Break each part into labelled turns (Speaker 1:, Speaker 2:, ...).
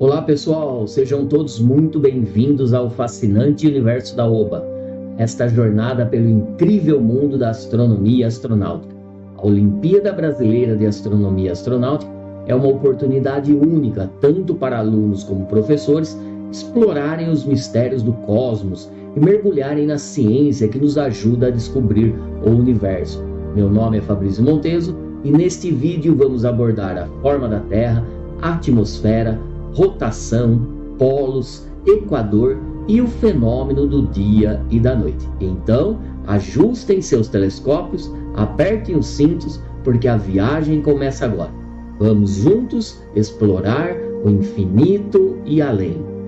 Speaker 1: Olá pessoal, sejam todos muito bem-vindos ao fascinante universo da OBA, esta jornada pelo incrível mundo da astronomia e astronáutica. A Olimpíada Brasileira de Astronomia e Astronáutica é uma oportunidade única, tanto para alunos como professores, explorarem os mistérios do cosmos e mergulharem na ciência que nos ajuda a descobrir o universo. Meu nome é Fabrício Monteso e neste vídeo vamos abordar a forma da Terra, a atmosfera, rotação, polos, equador e o fenômeno do dia e da noite. Então, ajustem seus telescópios, apertem os cintos, porque a viagem começa agora. Vamos juntos explorar o infinito e além.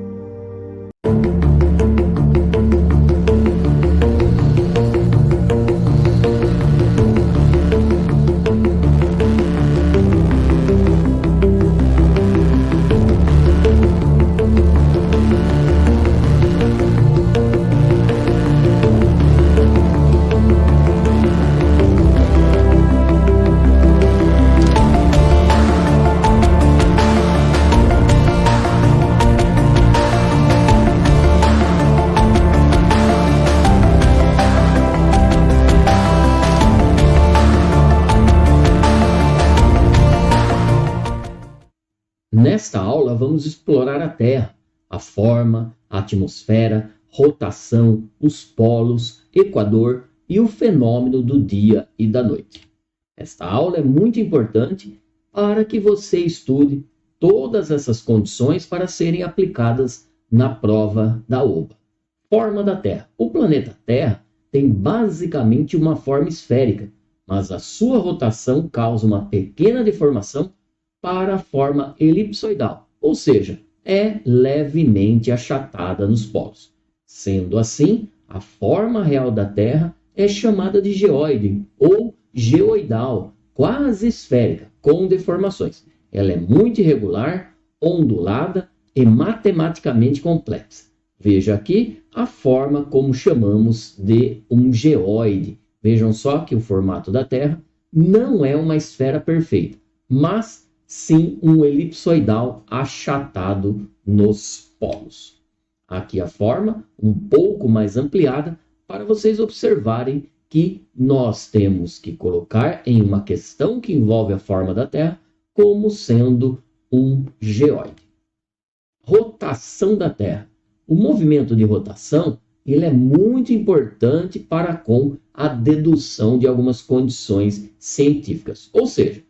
Speaker 1: Nesta aula, vamos explorar a Terra, a forma, a atmosfera, rotação, os polos, equador e o fenômeno do dia e da noite. Esta aula é muito importante para que você estude todas essas condições para serem aplicadas na prova da OBA. Forma da Terra. O planeta Terra tem basicamente uma forma esférica, mas a sua rotação causa uma pequena deformação para a forma elipsoidal, ou seja, é levemente achatada nos polos. Sendo assim, a forma real da Terra é chamada de geóide ou geoidal, quase esférica, com deformações. Ela é muito irregular, ondulada e matematicamente complexa. Veja aqui a forma como chamamos de um geóide. Vejam só que o formato da Terra não é uma esfera perfeita, mas sim um elipsoidal achatado nos polos. Aqui a forma um pouco mais ampliada para vocês observarem que nós temos que colocar em uma questão que envolve a forma da Terra como sendo um geóide. Rotação da Terra. O movimento de rotação ele é muito importante para com a dedução de algumas condições científicas, ou seja,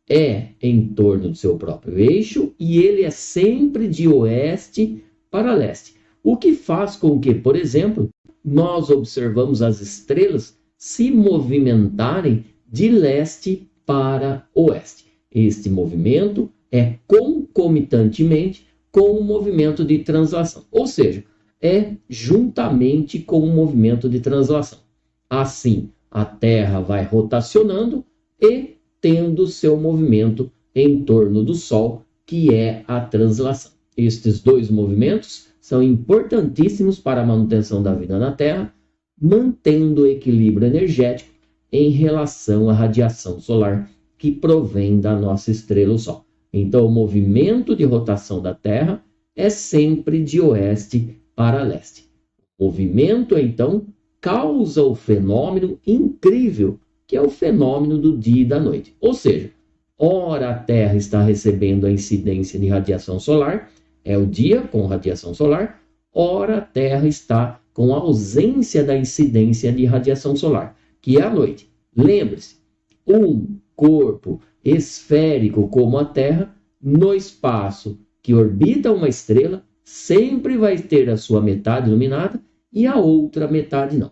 Speaker 1: é em torno do seu próprio eixo e ele é sempre de oeste para leste. O que faz com que, por exemplo, nós observamos as estrelas se movimentarem de leste para oeste. Este movimento é concomitantemente com o movimento de translação, ou seja, é juntamente com o movimento de translação. Assim, a Terra vai rotacionando e tendo seu movimento em torno do Sol, que é a translação. Estes dois movimentos são importantíssimos para a manutenção da vida na Terra, mantendo o equilíbrio energético em relação à radiação solar que provém da nossa estrela, o Sol. Então, o movimento de rotação da Terra é sempre de oeste para leste. O movimento, então, causa o fenômeno incrível que é o fenômeno do dia e da noite. Ou seja, ora a Terra está recebendo a incidência de radiação solar, é o dia com radiação solar, ora a Terra está com a ausência da incidência de radiação solar, que é a noite. Lembre-se, um corpo esférico como a Terra, no espaço que orbita uma estrela, sempre vai ter a sua metade iluminada e a outra metade não.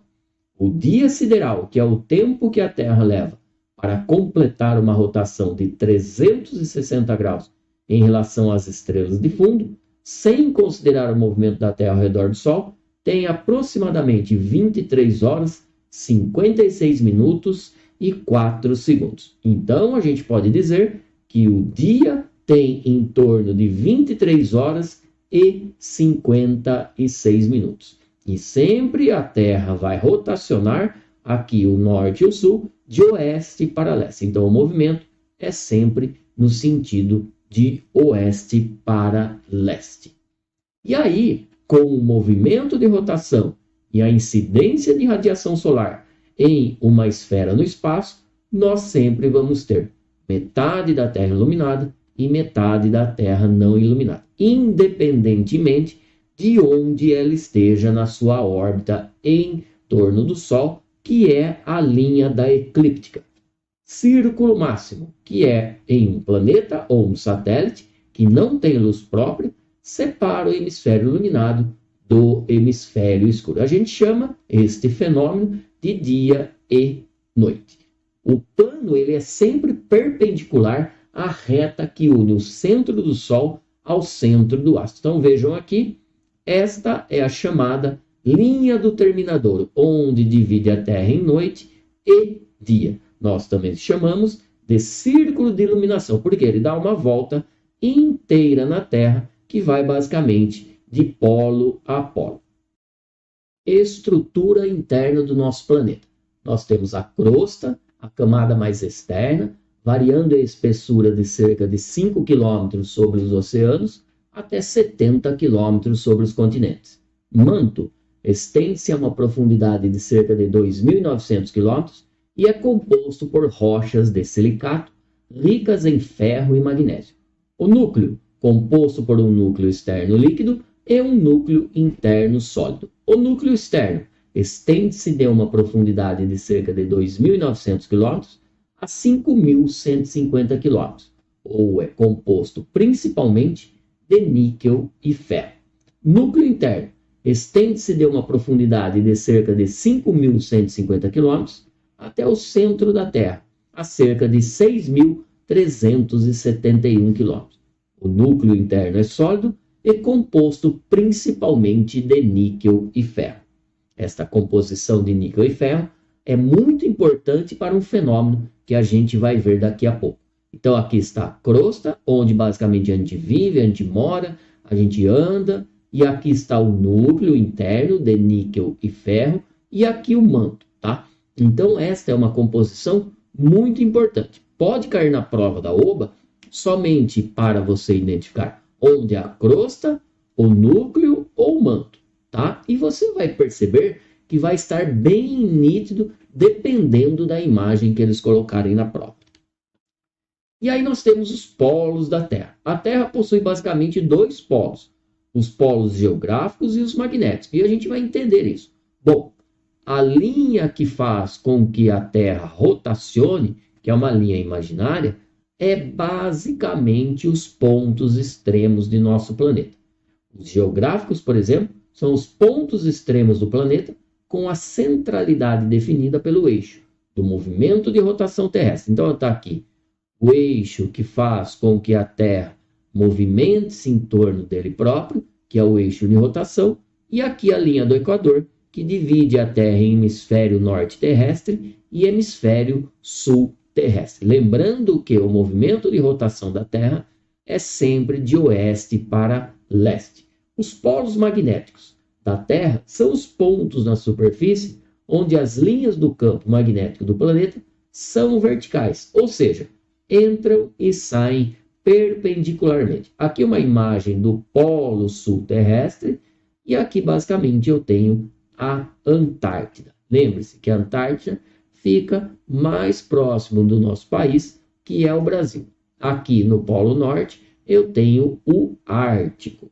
Speaker 1: O dia sideral, que é o tempo que a Terra leva para completar uma rotação de 360 graus em relação às estrelas de fundo, sem considerar o movimento da Terra ao redor do Sol, tem aproximadamente 23 horas, 56 minutos e 4 segundos. Então, a gente pode dizer que o dia tem em torno de 23 horas e 56 minutos. E sempre a Terra vai rotacionar aqui o norte e o sul de oeste para leste. Então o movimento é sempre no sentido de oeste para leste. E aí, com o movimento de rotação e a incidência de radiação solar em uma esfera no espaço, nós sempre vamos ter metade da Terra iluminada e metade da Terra não iluminada, independentemente de onde ela esteja na sua órbita em torno do Sol, que é a linha da eclíptica. Círculo máximo, que é em um planeta ou um satélite que não tem luz própria, separa o hemisfério iluminado do hemisfério escuro. A gente chama este fenômeno de dia e noite. O plano ele é sempre perpendicular à reta que une o centro do Sol ao centro do astro. Então vejam aqui, esta é a chamada linha do terminador, onde divide a Terra em noite e dia. Nós também chamamos de círculo de iluminação, porque ele dá uma volta inteira na Terra, que vai basicamente de polo a polo. Estrutura interna do nosso planeta. Nós temos a crosta, a camada mais externa, variando a espessura de cerca de 5 km sobre os oceanos até 70 km sobre os continentes. Manto estende-se a uma profundidade de cerca de 2.900 km e é composto por rochas de silicato ricas em ferro e magnésio. O núcleo, composto por um núcleo externo líquido e um núcleo interno sólido. O núcleo externo estende-se de uma profundidade de cerca de 2.900 km a 5.150 km, ou é composto principalmente de níquel e ferro. Núcleo interno estende-se de uma profundidade de cerca de 5.150 km até o centro da Terra, a cerca de 6.371 km. O núcleo interno é sólido e composto principalmente de níquel e ferro. Esta composição de níquel e ferro é muito importante para um fenômeno que a gente vai ver daqui a pouco. Então aqui está a crosta, onde basicamente a gente vive, a gente mora, a gente anda, e aqui está o núcleo interno de níquel e ferro, e aqui o manto, tá? Então esta é uma composição muito importante. Pode cair na prova da OBA somente para você identificar onde é a crosta, o núcleo ou o manto, tá? E você vai perceber que vai estar bem nítido dependendo da imagem que eles colocarem na prova. E aí nós temos os polos da Terra. A Terra possui basicamente dois polos, os polos geográficos e os magnéticos. E a gente vai entender isso. Bom, a linha que faz com que a Terra rotacione, que é uma linha imaginária, é basicamente os pontos extremos de nosso planeta. Os geográficos, por exemplo, são os pontos extremos do planeta com a centralidade definida pelo eixo do movimento de rotação terrestre. Então está aqui o eixo que faz com que a Terra movimente-se em torno dele próprio, que é o eixo de rotação, e aqui a linha do Equador, que divide a Terra em hemisfério norte terrestre e hemisfério sul terrestre. Lembrando que o movimento de rotação da Terra é sempre de oeste para leste. Os polos magnéticos da Terra são os pontos na superfície onde as linhas do campo magnético do planeta são verticais, ou seja, entram e saem perpendicularmente. Aqui uma imagem do polo sul terrestre e aqui basicamente eu tenho a Antártida. Lembre-se que a Antártida fica mais próximo do nosso país, que é o Brasil. Aqui no Polo Norte eu tenho o Ártico.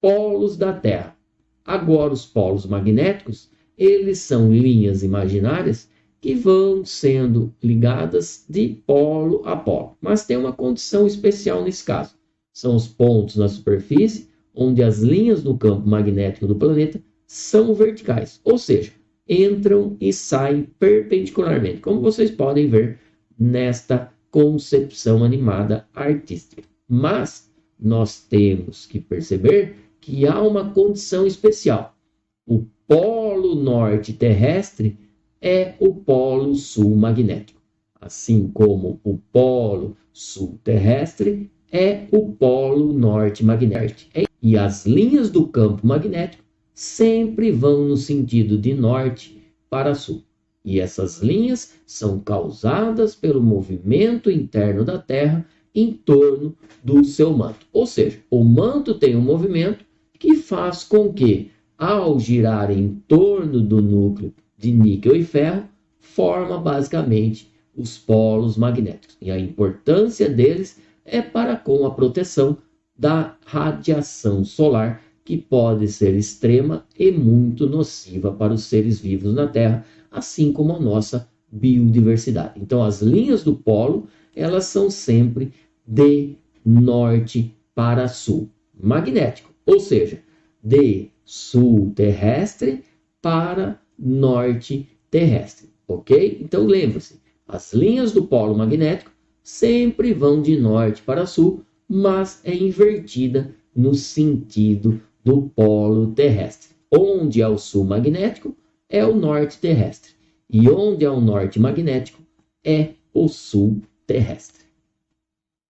Speaker 1: Polos da Terra. Agora os polos magnéticos, eles são linhas imaginárias que vão sendo ligadas de polo a polo. Mas tem uma condição especial nesse caso. São os pontos na superfície onde as linhas do campo magnético do planeta são verticais, ou seja, entram e saem perpendicularmente, como vocês podem ver nesta concepção animada artística. Mas nós temos que perceber que há uma condição especial. O polo norte terrestre é o polo sul magnético, assim como o polo sul terrestre é o polo norte magnético. E as linhas do campo magnético sempre vão no sentido de norte para sul. E essas linhas são causadas pelo movimento interno da Terra em torno do seu manto. Ou seja, o manto tem um movimento que faz com que, ao girar em torno do núcleo de níquel e ferro, forma basicamente os polos magnéticos. E a importância deles é para com a proteção da radiação solar, que pode ser extrema e muito nociva para os seres vivos na Terra, assim como a nossa biodiversidade. Então, as linhas do polo, elas são sempre de norte para sul, magnético, ou seja, de sul terrestre para norte terrestre, ok? Então, lembre-se, as linhas do polo magnético sempre vão de norte para sul, mas é invertida no sentido do polo terrestre. Onde é o sul magnético, é o norte terrestre. E onde é o norte magnético, é o sul terrestre.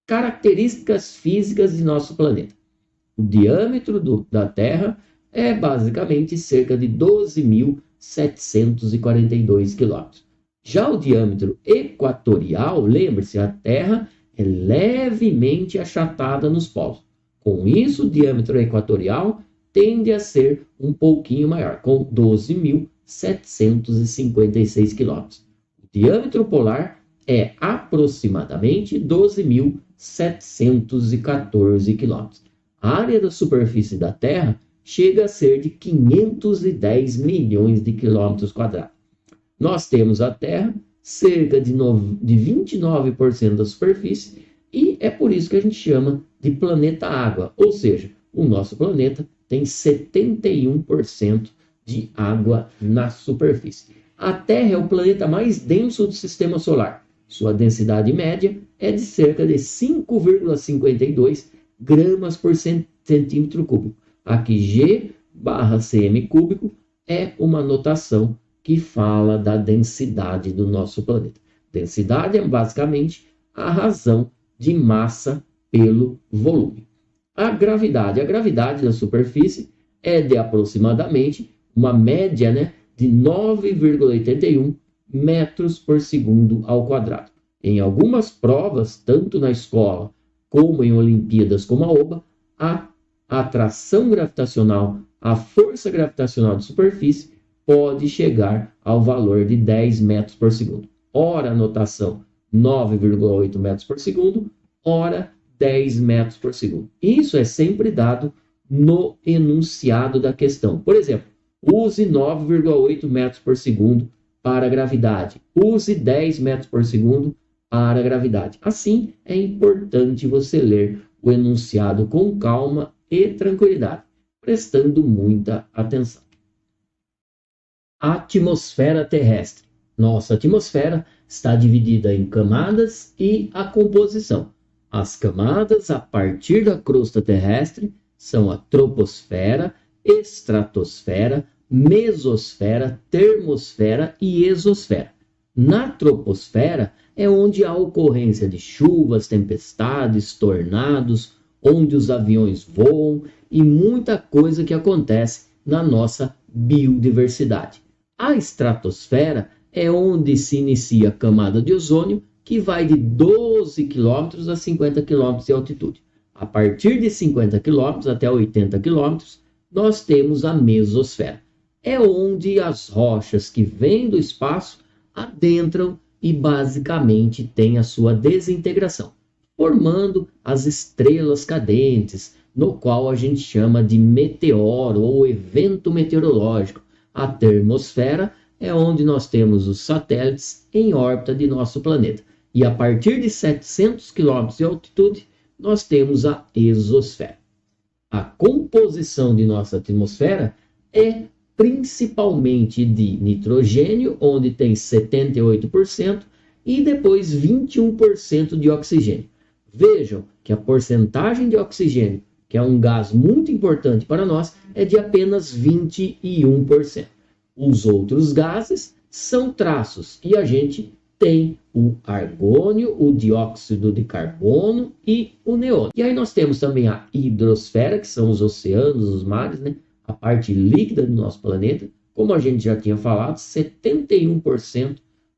Speaker 1: Características físicas de nosso planeta. O diâmetro da Terra é basicamente cerca de 12.742 quilômetros. Já o diâmetro equatorial, lembre-se, a Terra é levemente achatada nos polos. Com isso, o diâmetro equatorial tende a ser um pouquinho maior, com 12.756 quilômetros. O diâmetro polar é aproximadamente 12.714 quilômetros. A área da superfície da Terra chega a ser de 510 milhões de quilômetros quadrados. Nós temos a Terra cerca de 29% da superfície e é por isso que a gente chama de planeta água, ou seja, o nosso planeta tem 71% de água na superfície. A Terra é o planeta mais denso do sistema solar. Sua densidade média é de cerca de 5,52 gramas por centímetro cúbico. Aqui G/cm cúbico é uma notação que fala da densidade do nosso planeta. Densidade é basicamente a razão de massa pelo volume. A gravidade da superfície é de aproximadamente uma média, de 9,81 metros por segundo ao quadrado. Em algumas provas, tanto na escola como em Olimpíadas como a OBA, a atração gravitacional, a força gravitacional de superfície pode chegar ao valor de 10 metros por segundo. Ora a notação 9,8 metros por segundo, ora 10 metros por segundo. Isso é sempre dado no enunciado da questão. Por exemplo, use 9,8 metros por segundo para a gravidade. Use 10 metros por segundo para a gravidade. Assim, é importante você ler o enunciado com calma e tranquilidade, prestando muita atenção. Atmosfera terrestre. Nossa atmosfera está dividida em camadas e a composição. As camadas a partir da crosta terrestre são a troposfera, estratosfera, mesosfera, termosfera e exosfera. Na troposfera é onde há ocorrência de chuvas, tempestades, tornados, onde os aviões voam e muita coisa que acontece na nossa biodiversidade. A estratosfera é onde se inicia a camada de ozônio, que vai de 12 km a 50 km de altitude. A partir de 50 km até 80 km, nós temos a mesosfera. É onde as rochas que vêm do espaço adentram e basicamente têm a sua desintegração, formando as estrelas cadentes, no qual a gente chama de meteoro ou evento meteorológico. A termosfera é onde nós temos os satélites em órbita de nosso planeta. E a partir de 700 km de altitude, nós temos a exosfera. A composição de nossa atmosfera é principalmente de nitrogênio, onde tem 78%, e depois 21% de oxigênio. Vejam que a porcentagem de oxigênio, que é um gás muito importante para nós, é de apenas 21%. Os outros gases são traços e a gente tem o argônio, o dióxido de carbono e o neônio. E aí nós temos também a hidrosfera, que são os oceanos, os mares, a parte líquida do nosso planeta. Como a gente já tinha falado, 71%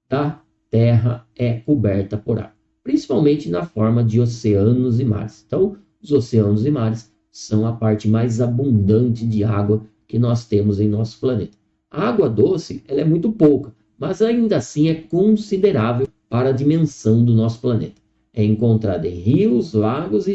Speaker 1: da Terra é coberta por água. principalmente na forma de oceanos e mares. Então, os oceanos e mares são a parte mais abundante de água que nós temos em nosso planeta. A água doce, ela é muito pouca, mas ainda assim é considerável para a dimensão do nosso planeta. É encontrada em rios, lagos e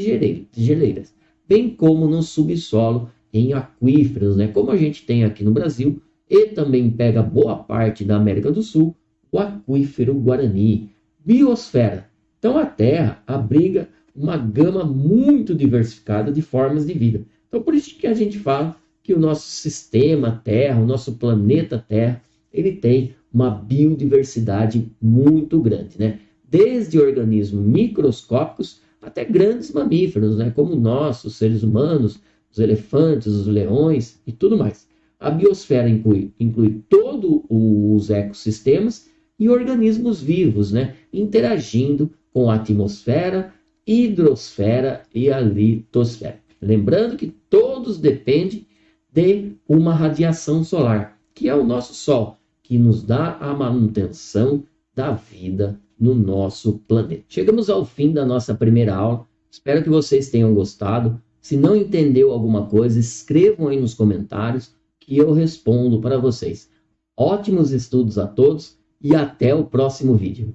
Speaker 1: geleiras, bem como no subsolo, em aquíferos, né? Como a gente tem aqui no Brasil, e também pega boa parte da América do Sul, o aquífero Guarani. Biosfera. Então a Terra abriga uma gama muito diversificada de formas de vida. Então por isso que a gente fala que o nosso sistema Terra, o nosso planeta Terra, ele tem uma biodiversidade muito grande, né? Desde organismos microscópicos até grandes mamíferos, né? Como nós, os seres humanos, os elefantes, os leões e tudo mais. A biosfera inclui todos os ecossistemas e organismos vivos, né? Interagindo com a atmosfera, hidrosfera e a litosfera. Lembrando que todos dependem de uma radiação solar, que é o nosso Sol, que nos dá a manutenção da vida no nosso planeta. Chegamos ao fim da nossa primeira aula. Espero que vocês tenham gostado. Se não entendeu alguma coisa, escrevam aí nos comentários que eu respondo para vocês. Ótimos estudos a todos e até o próximo vídeo.